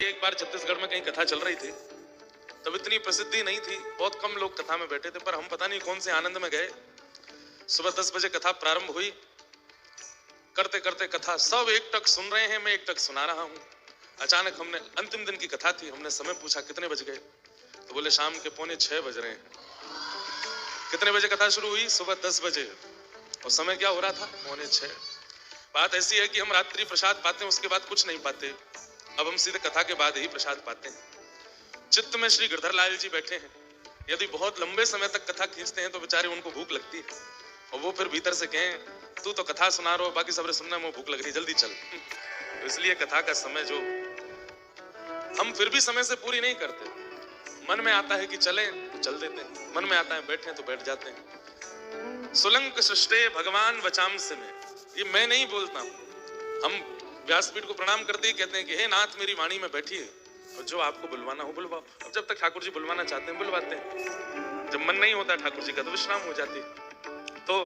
एक बार छत्तीसगढ़ में कहीं कथा चल रही थी, तब इतनी प्रसिद्धि नहीं थी, बहुत कम लोग कथा में बैठे थे, पर हम पता नहीं कौन से आनंद में गए। सुबह 10 बजे कथा प्रारंभ हुई। करते करते कथा सब एक टक सुन रहे हैं, मैं एक टक सुना रहा हूं। अचानक हमने, अंतिम दिन की कथा थी, हमने समय पूछा कितने बज गए, तो बोले शाम के 5:45 बज रहे हैं। कितने बजे कथा शुरू हुई? सुबह 10 बजे। और समय क्या हो रहा था? 5:45। बात ऐसी है कि हम रात्रि प्रसाद पाते हैं, उसके बाद कुछ नहीं पाते। अब हम सीधे कथा के बाद ही प्रसाद पाते हैं। चित्त में श्री गिरधर लाल जी बैठे हैं। यदि बहुत लंबे समय तक कथा खींचते हैं तो बेचारे उनको भूख लगती है, और वो फिर भीतर से कहें तू तो कथा सुना रहा हो, बाकी सबरे सुनने में भूख लग रही, जल्दी चल। तो इसलिए कथा का समय जो हम फिर भी समय से पूरी नहीं करते। मन में आता है कि चले तो चल देते हैं, मन में आता है बैठे तो बैठ जाते हैं। सुलंक सृष्टे भगवान वचामसे में, ये मैं नहीं बोलता हूं। हम व्यासपीठ को प्रणाम करते ही कहते हैं कि हे नाथ मेरी वाणी में बैठिए, और जो आपको बुलवाना हो बुलवाओ। अब जब तक ठाकुर जी बुलवाना चाहते हैं बुलवाते हैं, जब मन नहीं होता ठाकुर जी का तो विश्राम हो जाती है।